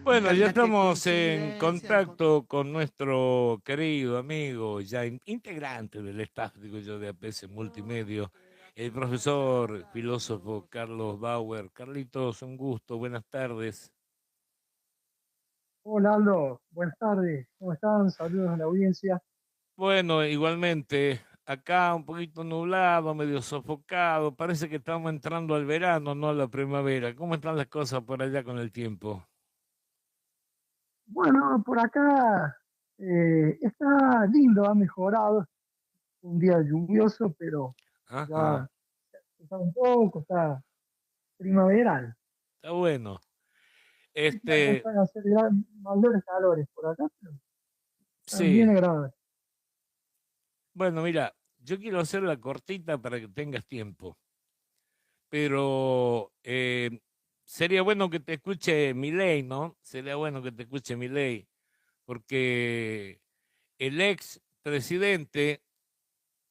Bueno, ya Encanta, qué estamos en coincidencia. contacto con nuestro querido amigo, ya integrante del staff, digo yo, de APS Multimedia, el profesor filósofo Carlos Bauer. Carlitos, un gusto, buenas tardes. Hola Aldo, buenas tardes, ¿cómo están? Saludos a la audiencia. Bueno, igualmente, acá un poquito nublado, medio sofocado, parece que estamos entrando al verano, no a la primavera. ¿Cómo están las cosas por allá con el tiempo? Bueno, por acá está lindo, ha mejorado, un día lluvioso, pero Ajá, ya está un poco, está primaveral. está bueno. Sí, ya no Este, están a hacer mayores calores por acá, pero están bien sí. agradables. Bueno, mira, yo quiero hacerla cortita para que tengas tiempo, pero sería bueno que te escuche Milei, ¿no? Sería bueno que te escuche Milei, porque el ex presidente,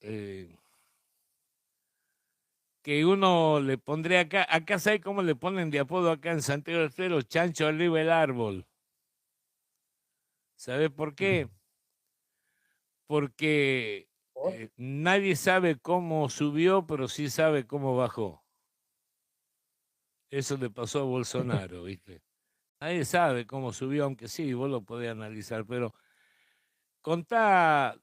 eh, que uno le pondría acá ¿sabes cómo le ponen de apodo acá en Santiago del Estero? Chancho arriba el árbol. ¿Sabes por qué? Porque ¿Por? nadie sabe cómo subió, pero sí sabe cómo bajó. Eso le pasó a Bolsonaro, ¿viste? Nadie sabe cómo subió, aunque sí, vos lo podés analizar, pero contá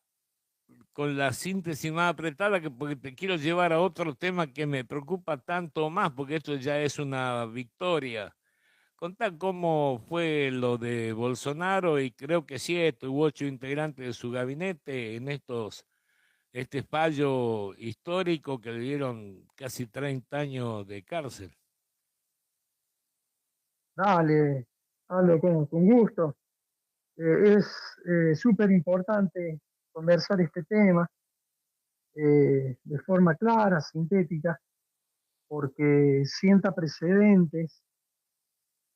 con la síntesis más apretada, porque te quiero llevar a otro tema que me preocupa tanto más, porque esto ya es una victoria. Contá cómo fue lo de Bolsonaro y creo que 7 u 8 integrantes de su gabinete en este fallo histórico que le dieron casi 30 años de cárcel. Dale, Aldo, con gusto. Es súper importante conversar este tema de forma clara, sintética, porque sienta precedentes.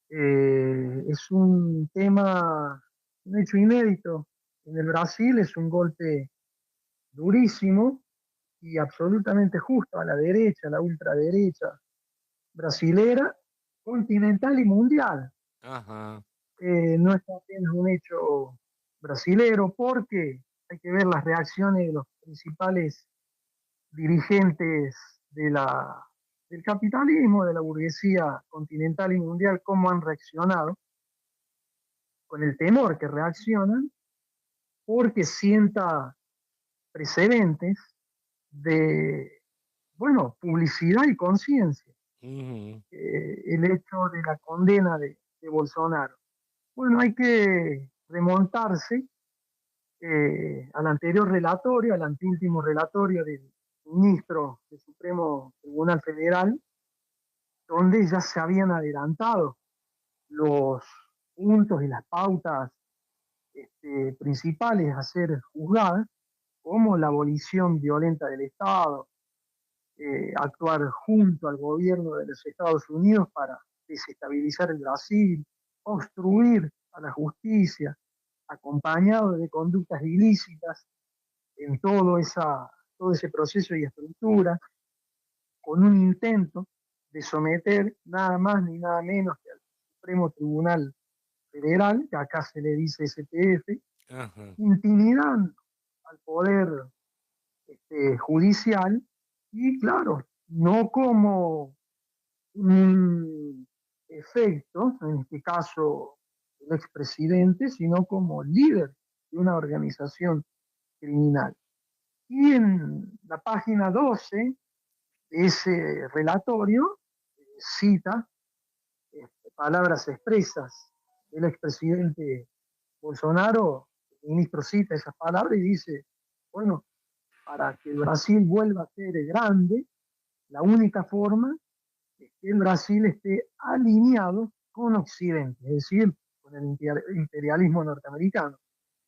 Es un tema, un hecho inédito en el Brasil, es un golpe durísimo y absolutamente justo a la derecha, a la ultraderecha brasilera, continental y mundial. Ajá. No es apenas un hecho brasilero, porque hay que ver las reacciones de los principales dirigentes de del capitalismo, de la burguesía continental y mundial, cómo han reaccionado, con el temor que reaccionan, porque sienta precedentes de, bueno, publicidad y conciencia. Ujú. El hecho de la condena de Bolsonaro. Bueno, hay que remontarse al anterior relatorio, al anteúltimo relatorio del ministro del Supremo Tribunal Federal, donde ya se habían adelantado los puntos y las pautas principales a ser juzgadas, como la abolición violenta del Estado, actuar junto al gobierno de los Estados Unidos para desestabilizar el Brasil, obstruir a la justicia, acompañado de conductas ilícitas en todo ese proceso y estructura, con un intento de someter nada más ni nada menos que al Supremo Tribunal Federal, que acá se le dice STF, Ajá. intimidando al poder judicial y claro, no como un efecto, en este caso el expresidente, sino como líder de una organización criminal. Y en la página 12 de ese relatorio cita palabras expresas del expresidente Bolsonaro, el ministro cita esas palabras y dice, bueno, para que el Brasil vuelva a ser grande, la única forma es que el Brasil esté alineado con Occidente, es decir, con el imperialismo norteamericano,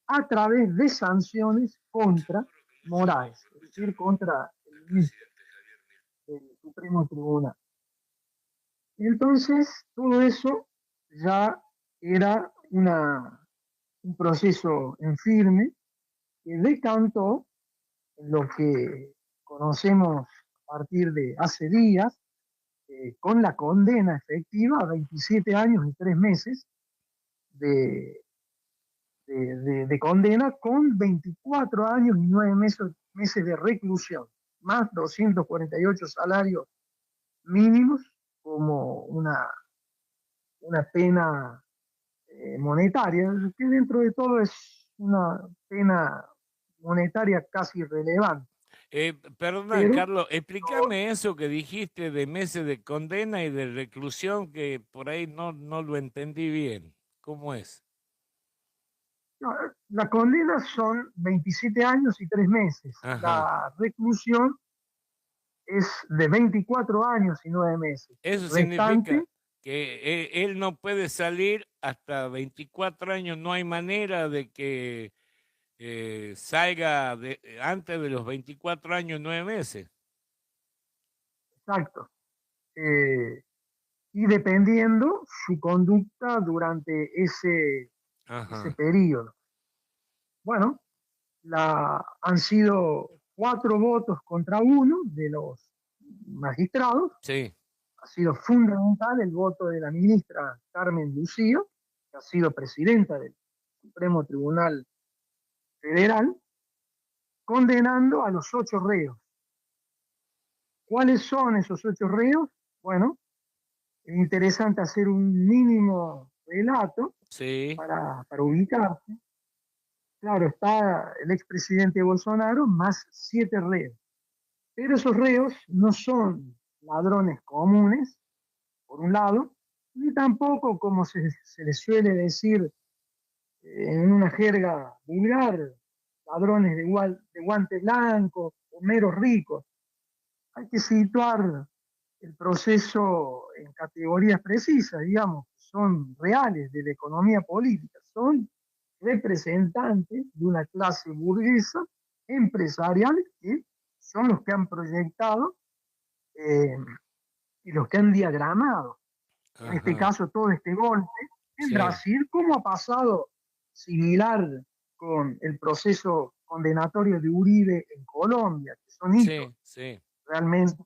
a través de sanciones contra Moraes, es decir, contra el ministro del Supremo Tribunal. Entonces, todo eso ya era un proceso en firme que decantó en lo que conocemos a partir de hace días, con la condena efectiva a 27 años y 3 meses de, de condena con 24 años y 9 meses de reclusión, más 248 salarios mínimos como una pena monetaria, que dentro de todo es una pena monetaria casi irrelevante. Perdón, Pero Carlos, explícame eso que dijiste de meses de condena y de reclusión, que por ahí no lo entendí bien. ¿Cómo es? no, la condena son 27 años y 3 meses. Ajá. La reclusión es de 24 años y 9 meses. El Eso significa restante, que él no puede salir hasta 24 años, no hay manera de que salga antes de los 24 años, 9 meses. exacto. Y dependiendo su conducta durante ese Ajá. periodo. Bueno, han sido 4 votos contra 1 de los magistrados. Sí, Ha sido fundamental el voto de la ministra Carmen Lucía, que ha sido presidenta del Supremo Tribunal Federal, condenando a los 8 reos. ¿Cuáles son esos 8 reos? Bueno, es interesante hacer un mínimo relato sí. para ubicarse. Claro, está el expresidente Bolsonaro más 7 reos. Pero esos reos no son ladrones comunes, por un lado, ni tampoco, como se les suele decir en una jerga vulgar, ladrones de guante blanco o meros ricos. Hay que situar el proceso en categorías precisas, digamos, son reales de la economía política, son representantes de una clase burguesa empresarial que son los que han proyectado eh, y los que han diagramado, en este Ajá. caso, todo este golpe en Sí, Brasil, como ha pasado similar con el proceso condenatorio de Uribe en Colombia, que son hitos sí, sí. realmente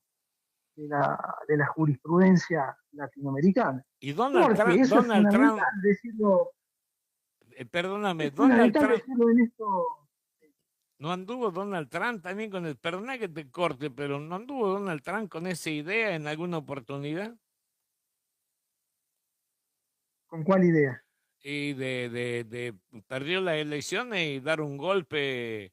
de la jurisprudencia latinoamericana. Y Porque eso Donald Trump, perdóname, es Donald fundamental Trump, decirlo en esto. ¿no anduvo Donald Trump también con el, perdona que te corte, pero no anduvo Donald Trump con esa idea en alguna oportunidad? ¿Con cuál idea? Y de perdió las elecciones y dar un golpe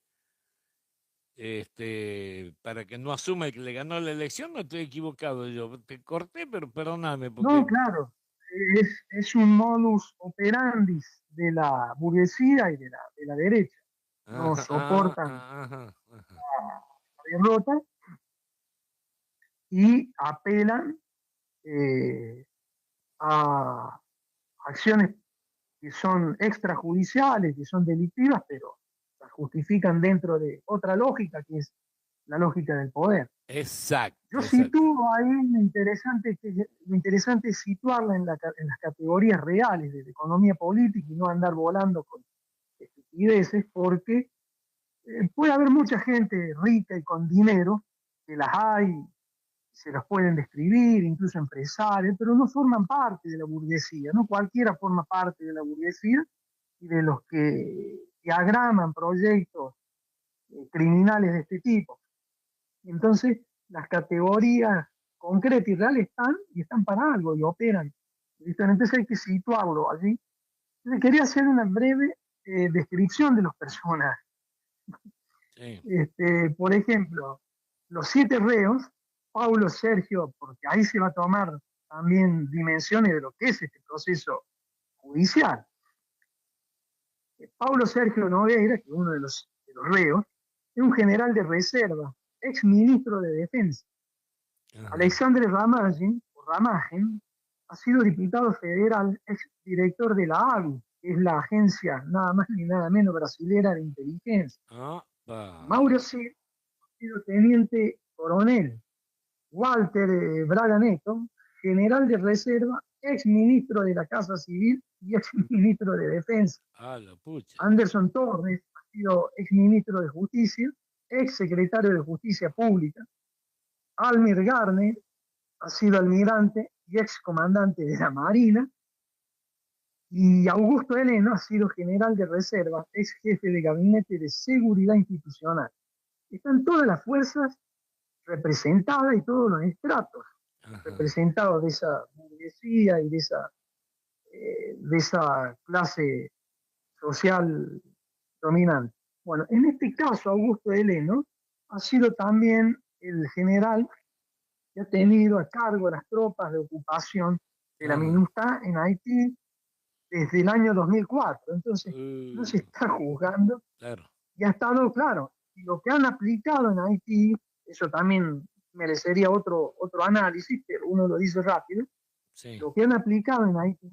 para que no asuma el que le ganó la elección, no estoy equivocado yo. Te corté, pero perdóname, No, porque... claro, es un modus operandi de la burguesía y de la derecha. No Ajá, soportan ajá, ajá. la derrota y apelan eh, a acciones que son extrajudiciales, que son delictivas, pero las justifican dentro de otra lógica, que es la lógica del poder. Exacto, Yo exacto. sitúo ahí lo interesante es situarla en las categorías reales de la economía política y no andar volando con estupideces, porque puede haber mucha gente rica y con dinero, que las hay, se las pueden describir, incluso empresarios, pero no forman parte de la burguesía, no cualquiera forma parte de la burguesía y de los que diagraman proyectos criminales de este tipo. Entonces, las categorías concretas y reales están y están para algo y operan. Entonces hay que situarlo allí. Entonces, quería hacer una breve descripción de los personajes. Sí. Por ejemplo, los 7 reos, Paulo Sergio, porque ahí se va a tomar también dimensiones de lo que es este proceso judicial. Paulo Sergio Nogueira, que es uno de los reos, es un general de reserva, ex ministro de Defensa. Ajá. Alexandre Ramagen ha sido diputado federal, ex director de la ABI, que es la agencia nada más ni nada menos brasilera de inteligencia. Ah, Mauro Cid ha sido teniente coronel. Walter Braga Neto, general de reserva, ex ministro de la Casa Civil y ex ministro de Defensa. ah, la pucha. Anderson Torres ha sido ex ministro de Justicia, ex secretario de Justicia Pública. Almir Garner ha sido almirante y ex comandante de la Marina. Y Augusto Heleno ha sido general de reserva, es jefe de gabinete de seguridad institucional. Están todas las fuerzas representadas y todos los estratos Ajá. representados de esa burguesía y de esa clase social dominante. Bueno, en este caso, Augusto Heleno ha sido también el general que ha tenido a cargo las tropas de ocupación de la Ajá. MINUSTAH en Haití desde el año 2004. Entonces, no se está juzgando Claro. y ha estado claro. Y lo que han aplicado en Haití, eso también merecería otro análisis, pero uno lo dice rápido. Sí. Lo que han aplicado en Haití,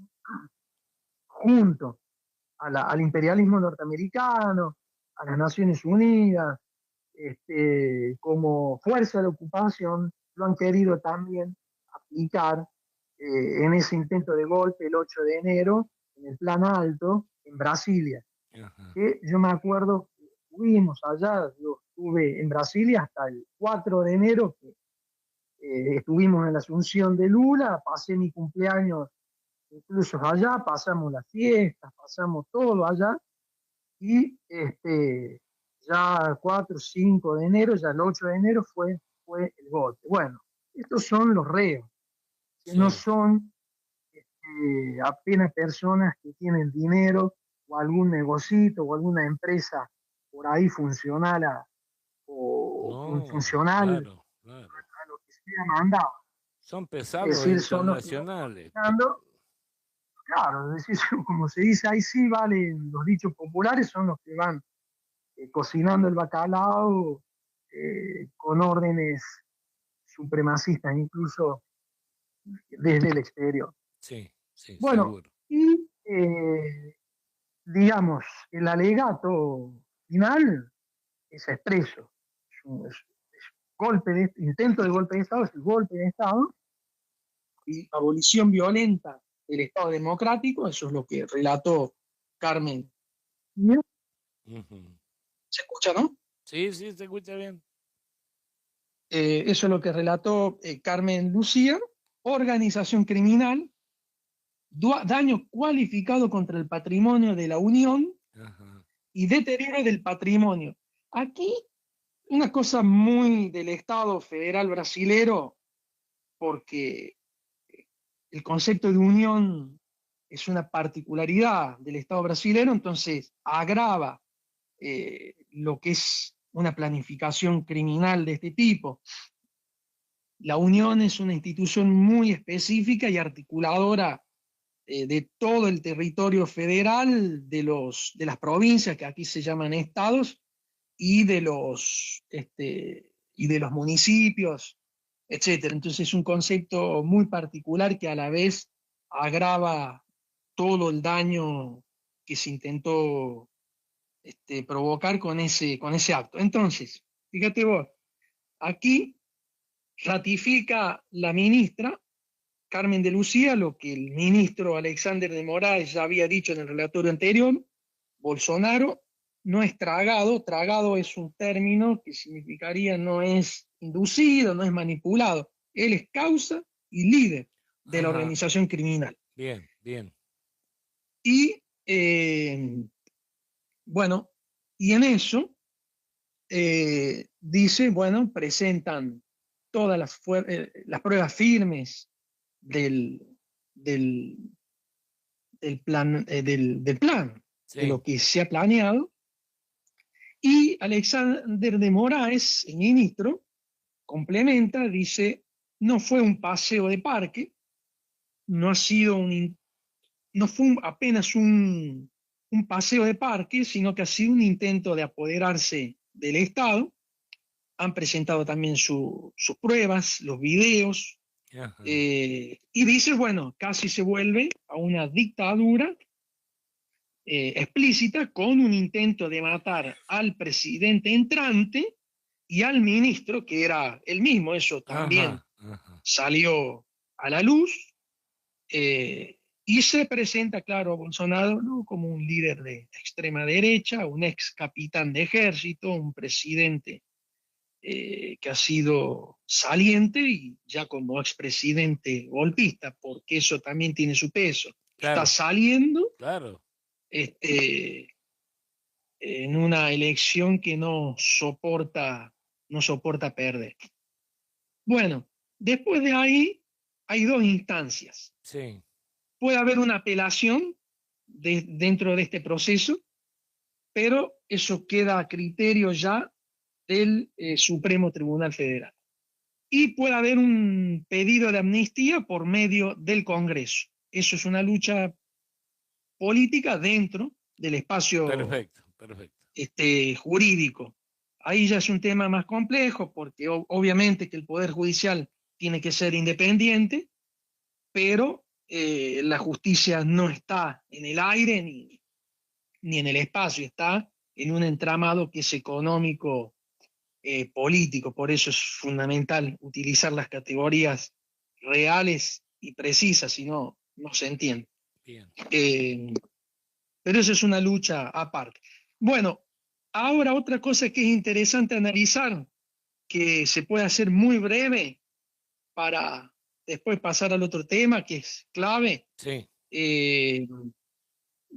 junto al imperialismo norteamericano, a las Naciones Unidas, como fuerza de ocupación, lo han querido también aplicar en ese intento de golpe el 8 de enero, en el Plan Alto, en Brasilia. Ajá. Que yo me acuerdo que fuimos allá, yo estuve en Brasilia hasta el 4 de enero, que estuvimos en la Asunción de Lula, pasé mi cumpleaños incluso allá, pasamos las fiestas, pasamos todo allá, y ya 4 5 de enero, ya el 8 de enero fue el golpe. Bueno, estos son los reos, que no Sí. son apenas personas que tienen dinero o algún negocito o alguna empresa por ahí funcional o No, funcional claro, claro. a lo que sea mandado. Son Es pesados decir, son los que van internacionales. cocinando. Claro, es decir, como se dice, ahí sí valen los dichos populares, son los que van cocinando el bacalao con órdenes supremacistas, incluso desde el exterior. Sí, sí, Bueno, seguro. y digamos, el alegato final es expreso. Es golpe intento de golpe de Estado, es el golpe de Estado y abolición violenta del Estado democrático, eso es lo que relató Carmen. Ujú. ¿Se escucha, no? Sí, sí, se escucha bien. Eso es lo que relató Carmen Lucía, organización criminal, daño cualificado contra el patrimonio de la Unión Ajá. y deterioro del patrimonio. Aquí una cosa muy del Estado federal brasilero, porque el concepto de unión es una particularidad del Estado brasilero, entonces agrava lo que es una planificación criminal de este tipo. La Unión es una institución muy específica y articuladora de todo el territorio federal, de las provincias, que aquí se llaman estados, y de los municipios, etcétera. Entonces es un concepto muy particular que a la vez agrava todo el daño que se intentó provocar con ese acto. Entonces, fíjate vos, aquí ratifica la ministra Carmen de Lucía lo que el ministro Alexander de Moraes ya había dicho en el relatorio anterior. Bolsonaro no es tragado, tragado es un término que significaría no es inducido, no es manipulado. Él es causa y líder de la Ajá. organización criminal. Bien, bien. Y bueno, y en eso dice, bueno, presentan todas las pruebas firmes del, del, del plan, de Sí. lo que se ha planeado. Y Alexander de Moraes, el ministro, complementa, dice, no fue un paseo de parque, no ha sido no fue apenas un paseo de parque, sino que ha sido un intento de apoderarse del Estado. Han presentado también sus pruebas, los videos, Ajá. y dice, bueno, casi se vuelve a una dictadura explícita con un intento de matar al presidente entrante y al ministro, que era el mismo, eso también Ajá. Ajá. salió a la luz, y se presenta, claro, a Bolsonaro, ¿no?, como un líder de extrema derecha, un ex capitán de ejército, un presidente que ha sido saliente y ya como expresidente golpista, porque eso también tiene su peso. está Claro, saliendo claro. en una elección que no soporta perder. Bueno, después de ahí hay dos instancias. Sí, Puede haber una apelación dentro de este proceso, pero eso queda a criterio ya del Supremo Tribunal Federal. Y puede haber un pedido de amnistía por medio del Congreso. Eso es una lucha política dentro del espacio perfecto, perfecto. jurídico. Ahí ya es un tema más complejo porque obviamente que el Poder Judicial tiene que ser independiente, pero la justicia no está en el aire ni en el espacio, está en un entramado que es económico, político. Por eso es fundamental utilizar las categorías reales y precisas, si no, no se entiende. Bien. Pero eso es una lucha aparte. Bueno, ahora otra cosa que es interesante analizar, que se puede hacer muy breve para después pasar al otro tema, que es clave. Sí,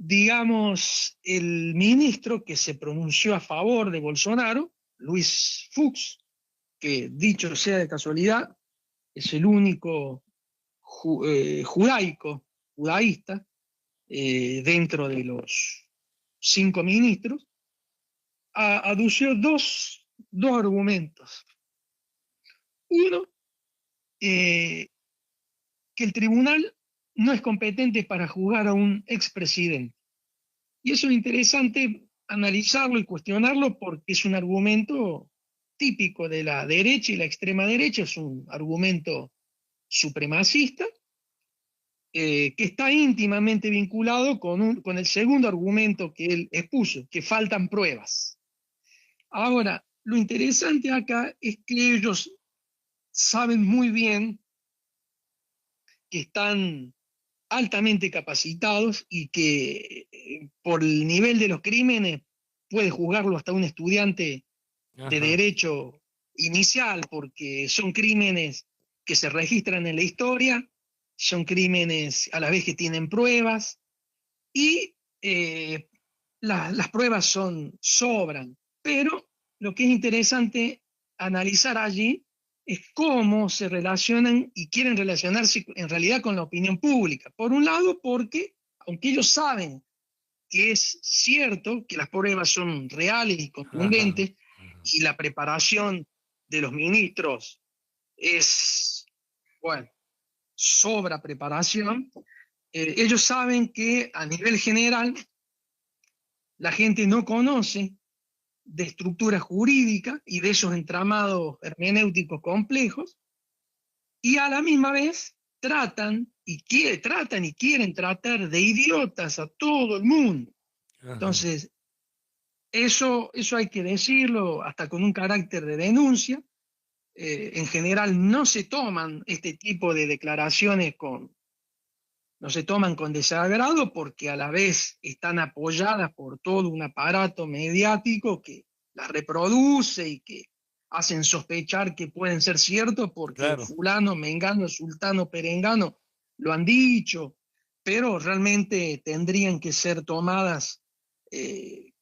Digamos, el ministro que se pronunció a favor de Bolsonaro, Luis Fuchs, que dicho sea de casualidad, es el único judaísta, dentro de los 5 ministros, adució dos argumentos. Uno, que el tribunal no es competente para juzgar a un expresidente. Y eso es interesante analizarlo y cuestionarlo porque es un argumento típico de la derecha y la extrema derecha, es un argumento supremacista, que está íntimamente vinculado con el segundo argumento que él expuso, que faltan pruebas. Ahora, lo interesante acá es que ellos saben muy bien que están altamente capacitados y que por el nivel de los crímenes puede juzgarlo hasta un estudiante de ajá, derecho inicial, porque son crímenes que se registran en la historia, son crímenes a la vez que tienen pruebas y las pruebas sobran. Pero lo que es interesante analizar allí es cómo se relacionan y quieren relacionarse en realidad con la opinión pública. Por un lado, porque aunque ellos saben que es cierto que las pruebas son reales y ajá, contundentes ajá. y la preparación de los ministros es, bueno, sobra preparación, ellos saben que a nivel general la gente no conoce de estructura jurídica y de esos entramados hermenéuticos complejos, y a la misma vez tratan y quieren tratar de idiotas a todo el mundo. Ajá. Entonces, eso hay que decirlo hasta con un carácter de denuncia. En general no se toman este tipo de declaraciones no se toman con desagrado porque a la vez están apoyadas por todo un aparato mediático que las reproduce y que hacen sospechar que pueden ser ciertos porque Claro, fulano, mengano, sultano, perengano lo han dicho, pero realmente tendrían que ser tomadas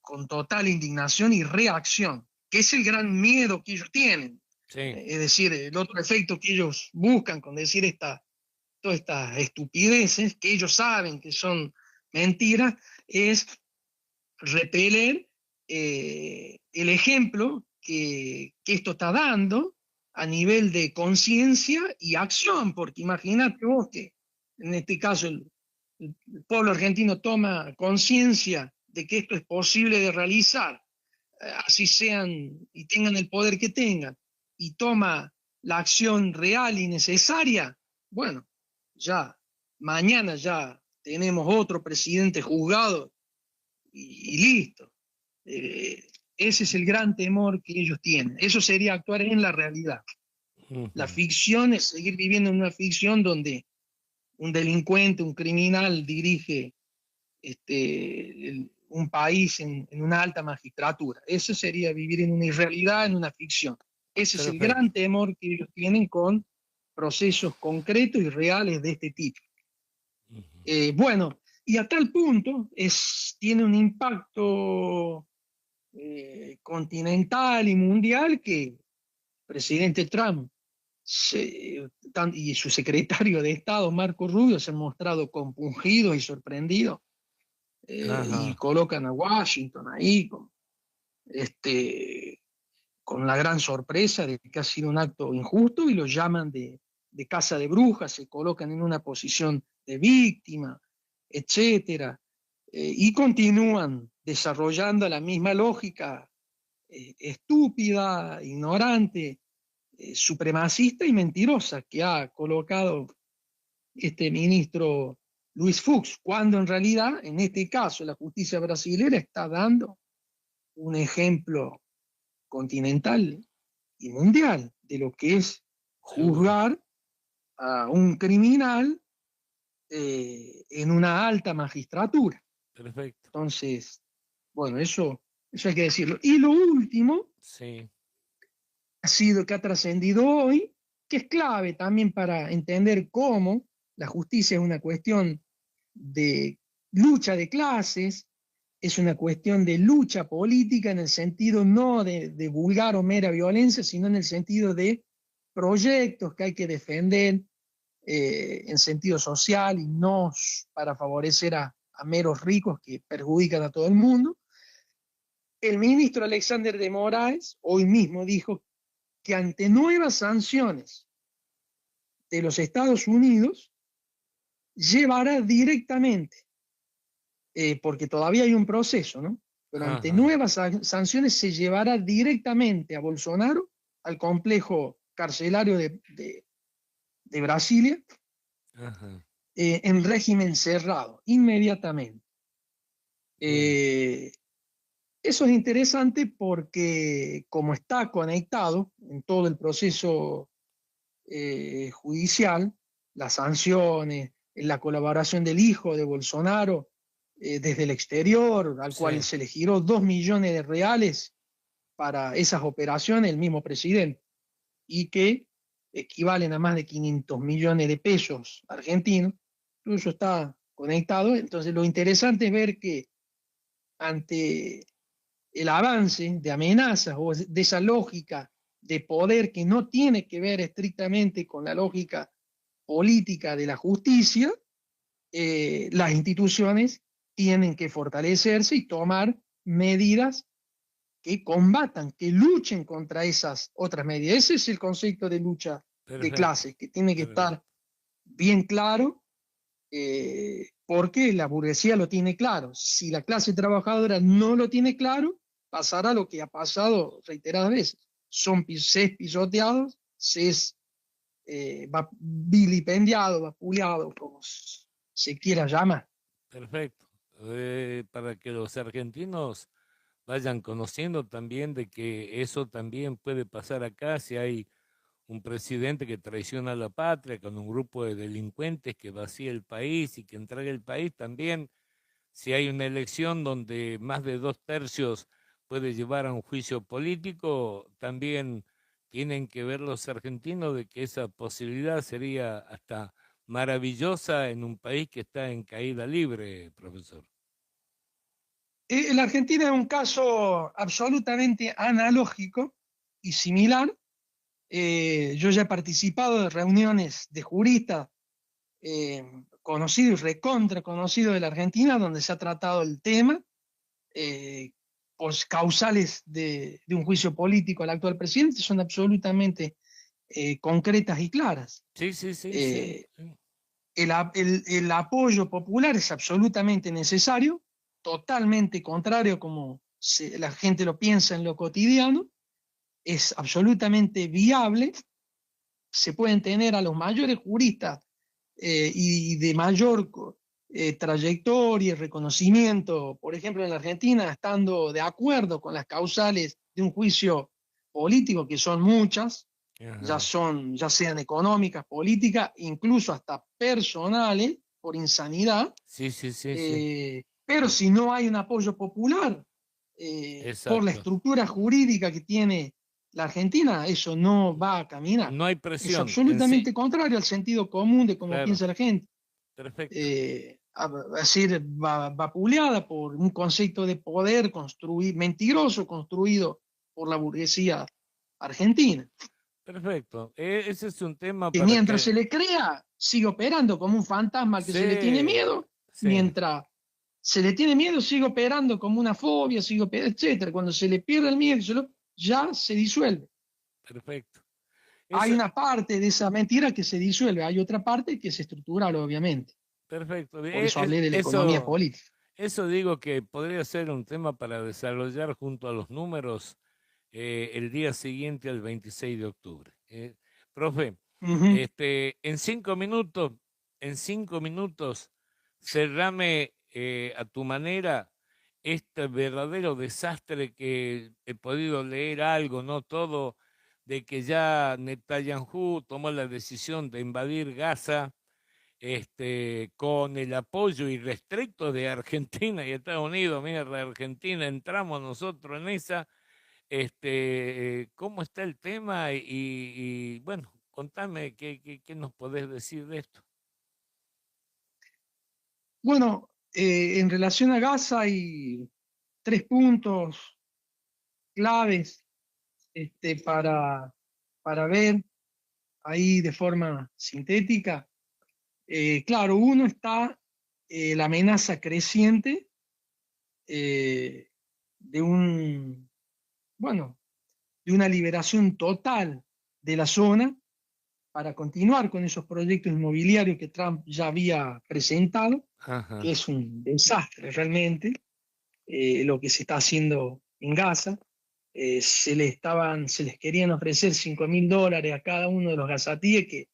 con total indignación y reacción, que es el gran miedo que ellos tienen. sí, Es decir, el otro efecto que ellos buscan con decir todas estas estupideces que ellos saben que son mentiras, es repeler el ejemplo que esto está dando a nivel de conciencia y acción, porque imagínate vos que en este caso el pueblo argentino toma conciencia de que esto es posible de realizar, así sean y tengan el poder que tengan, y toma la acción real y necesaria, bueno, ya mañana ya tenemos otro presidente juzgado y listo. Ese es el gran temor que ellos tienen. Eso sería actuar en la realidad. La ujú, ficción es seguir viviendo en una ficción donde un delincuente, un criminal dirige un país en una alta magistratura. Eso sería vivir en una irrealidad, en una ficción. Ese es el perfecto. gran temor que ellos tienen con procesos concretos y reales de este tipo. Ujú. Bueno, y a tal punto tiene un impacto continental y mundial que el presidente Trump y su secretario de Estado, Marco Rubio, se han mostrado compungidos y sorprendidos y Ajá, colocan a Washington ahí este, con la gran sorpresa de que ha sido un acto injusto y lo llaman de casa de brujas, se colocan en una posición de víctima, etcétera, y continúan desarrollando la misma lógica estúpida, ignorante, supremacista y mentirosa que ha colocado este ministro Luis Fux, cuando en realidad, en este caso, la justicia brasileña está dando un ejemplo continental y mundial de lo que es seguro. juzgar a un criminal en una alta magistratura. Perfecto. Entonces, bueno, eso hay que decirlo. Y lo último Sí, ha sido que ha trascendido hoy, que es clave también para entender cómo la justicia es una cuestión de lucha de clases, es una cuestión de lucha política en el sentido no de vulgar o mera violencia, sino en el sentido de proyectos que hay que defender en sentido social y no para favorecer a meros ricos que perjudican a todo el mundo. El ministro Alexander de Moraes hoy mismo dijo que ante nuevas sanciones de los Estados Unidos llevará directamente, porque todavía hay un proceso, ¿no? Pero ante ajá, nuevas sanciones se llevará directamente a Bolsonaro al complejo carcelario de Brasilia ajá. en régimen cerrado, inmediatamente. Bien, Eh, Eso es interesante porque como está conectado en todo el proceso judicial, las sanciones, la colaboración del hijo de Bolsonaro desde el exterior, al cual sí, se le giró 2 millones de reales para esas operaciones, el mismo presidente, y que equivalen a más de 500 millones de pesos argentinos. Todo eso está conectado. Entonces, lo interesante es ver que ante el avance de amenazas o de esa lógica de poder que no tiene que ver estrictamente con la lógica política de la justicia, las instituciones tienen que fortalecerse y tomar medidas que combatan, que luchen contra esas otras medidas. Ese es el concepto de lucha de perfecto, clases, que tiene que perfecto. estar bien claro, porque la burguesía lo tiene claro. Si la clase trabajadora no lo tiene claro, pasará lo que ha pasado reiteradas veces. Se es pisoteados, se es vilipendiado, vapuleado, como se quiera llamar. Perfecto. Para que los argentinos vayan conociendo también de que eso también puede pasar acá si hay un presidente que traiciona a la patria con un grupo de delincuentes que vacía el país y que entrega el país también. Si hay una elección donde más de 2/3 puede llevar a un juicio político, también tienen que ver los argentinos de que esa posibilidad sería hasta maravillosa en un país que está en caída libre, profesor. La Argentina es un caso absolutamente analógico y similar. Yo ya he participado de reuniones de juristas conocidos y recontra conocidos de la Argentina, donde se ha tratado el tema eh, causales de un juicio político al actual presidente son absolutamente concretas y claras. Sí, sí, sí, sí, Eh, sí. el apoyo popular es absolutamente necesario, totalmente contrario como la gente lo piensa en lo cotidiano, es absolutamente viable, se pueden tener a los mayores juristas y de mayor trayectoria y reconocimiento, por ejemplo, en la Argentina, estando de acuerdo con las causales de un juicio político, que son muchas, Ajá. ya sean económicas, políticas, incluso hasta personales, por insanidad, Sí, sí, sí, sí. pero si no hay un apoyo popular por la Exacto. estructura jurídica que tiene la Argentina, eso no va a caminar. No hay Es presión en sí, absolutamente contrario al sentido común de cómo claro. piensa la gente. Perfecto. Decir, vapuleada por un concepto de poder mentiroso construido por la burguesía argentina, Perfecto. Ese es un tema que para mientras se que... le crea, sigue operando como un fantasma al que se le tiene Sí, miedo, sí, mientras se le tiene miedo, sigue operando como una fobia, etcétera. Cuando se le pierde el miedo, ya se disuelve. perfecto. Hay Eso, una parte de esa mentira que se disuelve, hay otra parte que es estructural, obviamente. perfecto. Por eso hablé de la economía política. Eso digo que podría ser un tema para desarrollar junto a los números el día siguiente al 26 de octubre. Profe, Ujú. en 5 minutos, cerrame a tu manera este verdadero desastre que he podido leer algo, no todo, de que ya Netanyahu tomó la decisión de invadir Gaza con el apoyo irrestricto de Argentina y Estados Unidos. Mira, de Argentina entramos nosotros en esa. ¿Cómo está el tema? Bueno, contame qué nos podés decir de esto. Bueno, en relación a Gaza hay 3 puntos claves para ver ahí de forma sintética. Claro, uno está la amenaza creciente eh, de bueno, de una liberación total de la zona para continuar con esos proyectos inmobiliarios que Trump ya había presentado, que Ajá. es un desastre realmente, lo que se está haciendo en Gaza. Se les querían ofrecer $5.000 a cada uno de los gazatíes que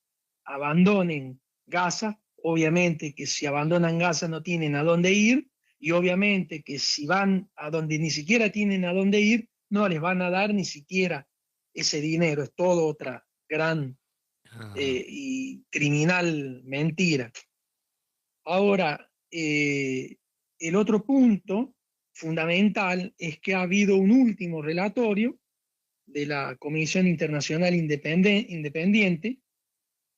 abandonen Gaza. Obviamente que si abandonan Gaza no tienen a dónde ir, y obviamente que si van a donde ni siquiera tienen a dónde ir, no les van a dar ni siquiera ese dinero. Es todo otra gran Ajá. y criminal mentira. Ahora, el otro punto fundamental es que ha habido un último relatorio de la Comisión Internacional Independiente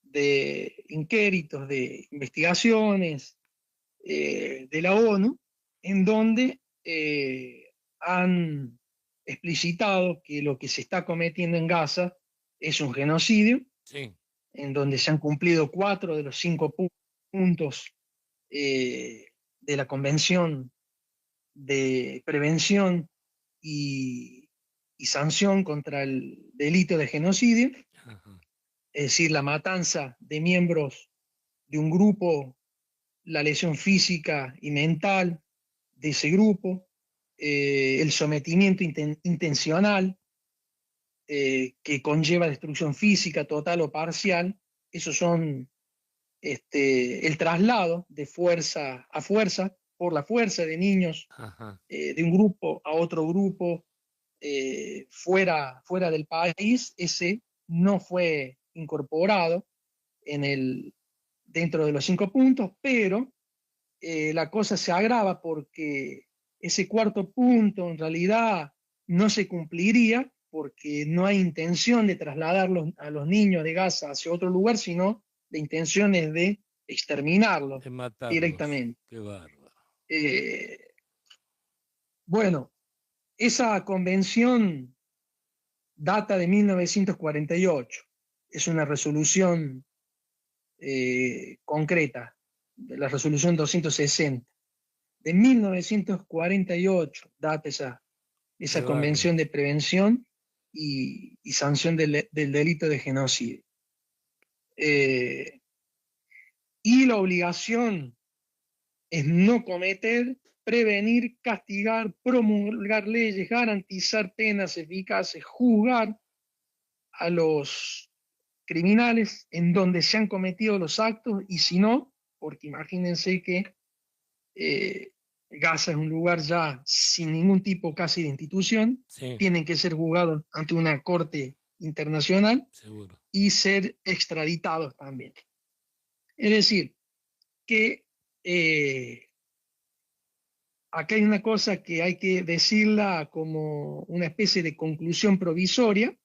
de inquéritos, de investigaciones de la ONU, en donde han explicitado que lo que se está cometiendo en Gaza es un genocidio, Sí. en donde se han cumplido 4 de los 5 puntos eh, de la Convención de Prevención y Sanción contra el delito de genocidio, Ajá. es decir, la matanza de miembros de un grupo, la lesión física y mental de ese grupo, el sometimiento intencional que conlleva destrucción física total o parcial. Esos son el traslado de fuerza a fuerza, por la fuerza de niños Ajá. de un grupo a otro grupo fuera del país. Ese no fue incorporado dentro de los 5 puntos, pero la cosa se agrava porque ese cuarto punto en realidad no se cumpliría porque no hay intención de trasladar a los niños de Gaza hacia otro lugar, sino la intención es de exterminarlos De matarlos. directamente. Qué bárbaro. Eh, bueno, esa convención data de 1948, es una resolución concreta, la resolución 260. De 1948 data Qué esa bárbaro. convención de prevención y sanción del delito de genocidio. Eh, y la obligación es no cometer, prevenir, castigar, promulgar leyes, garantizar penas eficaces, juzgar a los criminales en donde se han cometido los actos, y si no, porque imagínense que eh, Gaza es un lugar ya sin ningún tipo casi de institución, Sí, tienen que ser juzgados ante una corte internacional seguro. y ser extraditados también. Es decir, que acá hay una cosa que hay que decirla como una especie de conclusión provisoria.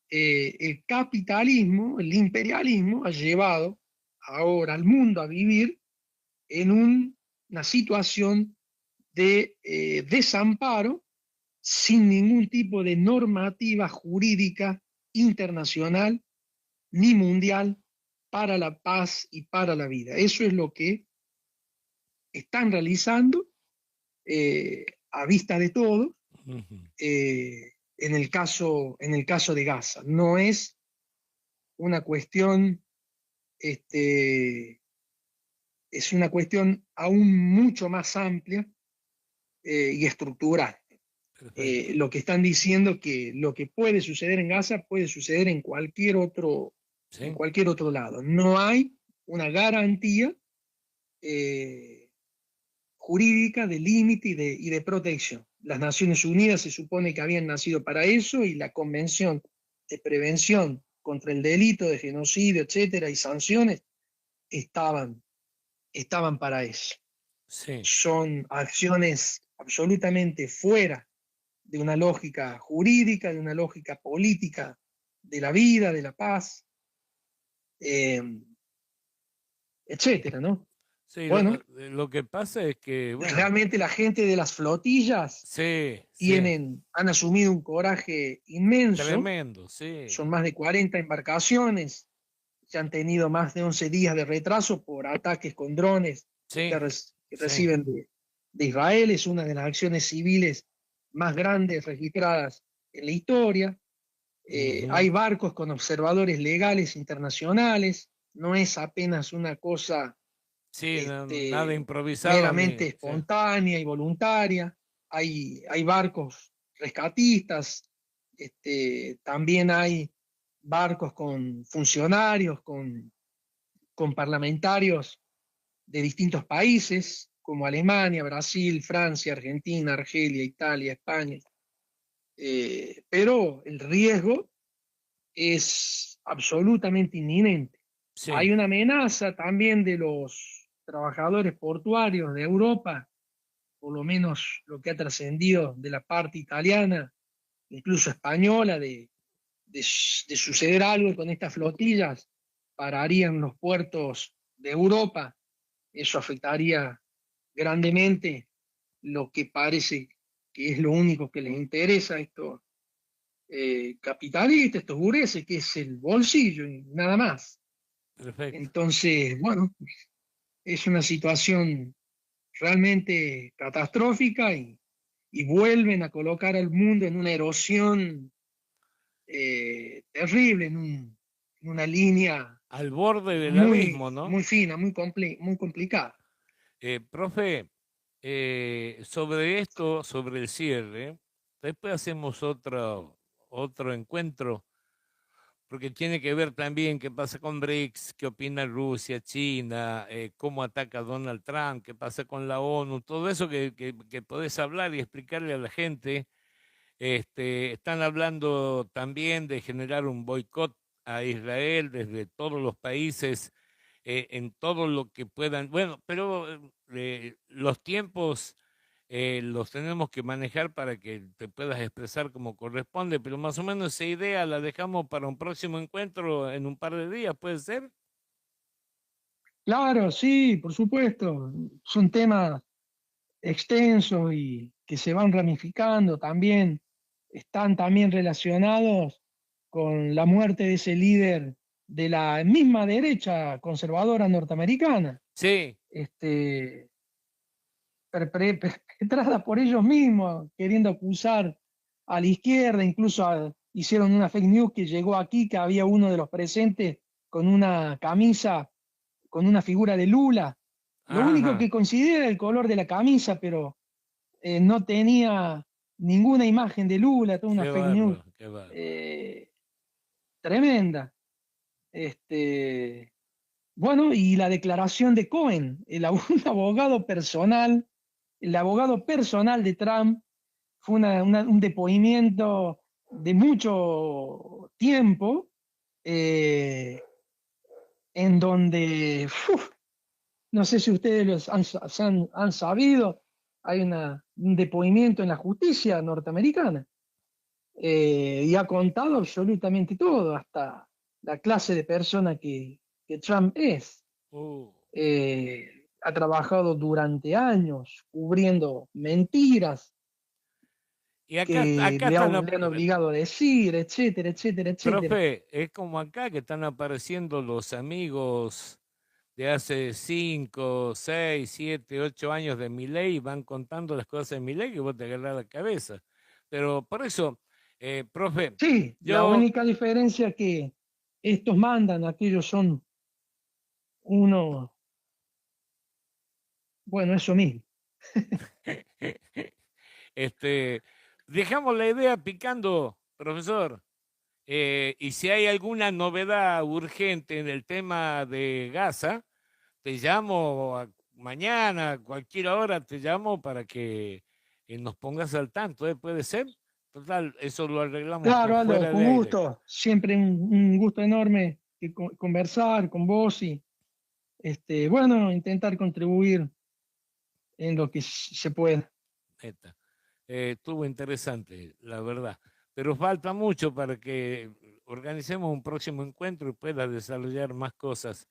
El capitalismo, el imperialismo, ha llevado ahora al mundo a vivir en una situación de desamparo sin ningún tipo de normativa jurídica internacional ni mundial para la paz y para la vida. Eso es lo que están realizando a vista de todos en el caso de Gaza. No es una cuestión, es una cuestión aún mucho más amplia y estructural. Lo que están diciendo que lo que puede suceder en Gaza puede suceder en cualquier otro, ¿Sí? en cualquier otro lado. No hay una garantía jurídica de límite y de protección. Las Naciones Unidas se supone que habían nacido para eso, y la Convención de Prevención contra el Delito de Genocidio, etcétera, y sanciones estaban para eso. Sí. Son acciones absolutamente fuera de una lógica jurídica, de una lógica política de la vida, de la paz, etcétera, ¿no? Sí, Bueno, lo que pasa es que, bueno, realmente la gente de las flotillas sí, sí, han asumido un coraje inmenso. tremendo, sí, Son más de 40 embarcaciones, se han tenido más de 11 días de retraso por ataques con drones sí, que sí. reciben de Israel. Es una de las acciones civiles más grandes registradas en la historia. Hay barcos con observadores legales internacionales, no es apenas una cosa Sí, nada improvisado meramente ni, sí. espontánea y voluntaria. Hay barcos rescatistas, también hay barcos con funcionarios, con parlamentarios de distintos países, como Alemania, Brasil, Francia, Argentina, Argelia, Italia, España. Pero el riesgo es absolutamente inminente. Hay Sí, una amenaza también de los trabajadores portuarios de Europa, por lo menos lo que ha trascendido de la parte italiana, incluso española, de suceder algo con estas flotillas, pararían los puertos de Europa. Eso afectaría grandemente lo que parece que es lo único que les interesa a estos capitalistas, estos burgueses, que es el bolsillo y nada más. perfecto. Entonces, bueno, es una situación realmente catastrófica, y vuelven a colocar al mundo en una erosión terrible, en una línea Al borde del muy, abismo, ¿no? muy fina, muy complicada. Profe, sobre esto, sobre el cierre, después hacemos otro encuentro, porque tiene que ver también qué pasa con BRICS, qué opina Rusia, China, cómo ataca Donald Trump, qué pasa con la ONU, todo eso que podés hablar y explicarle a la gente. Están hablando también de generar un boicot a Israel desde todos los países, en todo lo que puedan. Bueno, pero los tiempos los tenemos que manejar para que te puedas expresar como corresponde, pero más o menos esa idea la dejamos para un próximo encuentro en un par de días, ¿puede ser? Claro, sí, por supuesto. Son temas extensos y que se van ramificando también. Están también relacionados con la muerte de ese líder de la misma derecha conservadora norteamericana, Sí, este, perpetrada por ellos mismos, queriendo acusar a la izquierda. Incluso hicieron una fake news que llegó aquí, que había uno de los presentes con una camisa con una figura de Lula. Lo único ajá, que coincidía era el color de la camisa, pero no tenía ninguna imagen de Lula, toda una qué fake news bárbaro, qué bárbaro. eh, tremenda. Bueno, y la declaración de Cohen, un abogado personal, el abogado personal de Trump. Fue un depoimiento de mucho tiempo, eh, en donde, no sé si ustedes han sabido, hay un depoimiento en la justicia norteamericana, y ha contado absolutamente todo, hasta la clase de persona que Trump es. Uh. Ha trabajado durante años cubriendo mentiras Y que acá están, le han obligado a decir, etcétera, etcétera, etcétera. profe, es como acá que están apareciendo los amigos de hace 5, 6, 7, 8 años de Milei y van contando las cosas de Milei que vos te agarrás la cabeza. Pero por eso, profe, Sí, la yo, única diferencia es que estos mandan, aquellos son uno, bueno, eso mismo. este, dejamos la idea picando, profesor. Y si hay alguna novedad urgente en el tema de Gaza, te llamo mañana, a cualquier hora te llamo para que nos pongas al tanto, ¿eh? ¿Puede ser? Total, eso lo arreglamos por Claro, Aldo, fuera con de aire. gusto, siempre un gusto enorme que conversar con vos y, bueno, intentar contribuir en lo que se pueda. Neta. Estuvo interesante, la verdad. Pero falta mucho para que organicemos un próximo encuentro y pueda desarrollar más cosas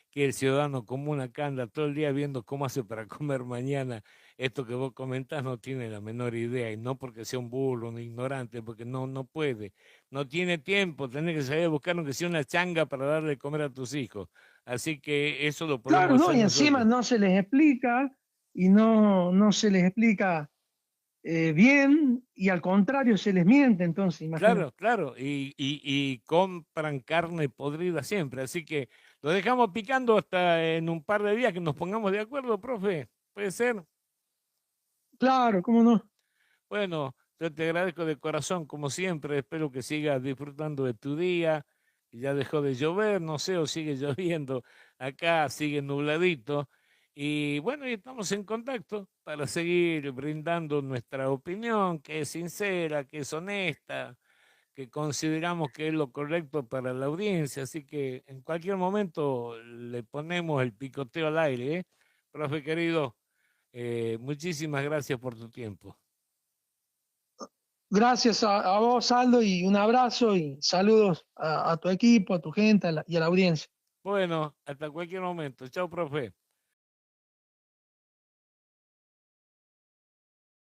que el ciudadano común acá anda todo el día viendo cómo hace para comer mañana. Esto que vos comentás no tiene la menor idea, y no porque sea un burro, un ignorante, porque no puede, no tiene tiempo, tenés que salir a buscar aunque sea una changa para darle de comer a tus hijos. Así que eso lo Claro, podemos ¿no? hacer Y encima nosotros. no se les explica y no se les explica bien y al contrario se les miente, entonces, imagínate. Claro, claro, y compran carne podrida siempre, así que lo dejamos picando hasta en un par de días que nos pongamos de acuerdo, profe. ¿Puede ser? Claro, ¿cómo no? Bueno, yo te agradezco de corazón, como siempre. Espero que sigas disfrutando de tu día. Ya dejó de llover, no sé, o sigue lloviendo. Acá sigue nubladito. Y bueno, y estamos en contacto para seguir brindando nuestra opinión, que es sincera, que es honesta, que consideramos que es lo correcto para la audiencia. Así que en cualquier momento le ponemos el picoteo al aire, ¿eh? Profe querido, muchísimas gracias por tu tiempo. Gracias a vos, Aldo, y un abrazo y saludos a tu equipo, a tu gente y a la audiencia. Bueno, hasta cualquier momento. Chao, profe.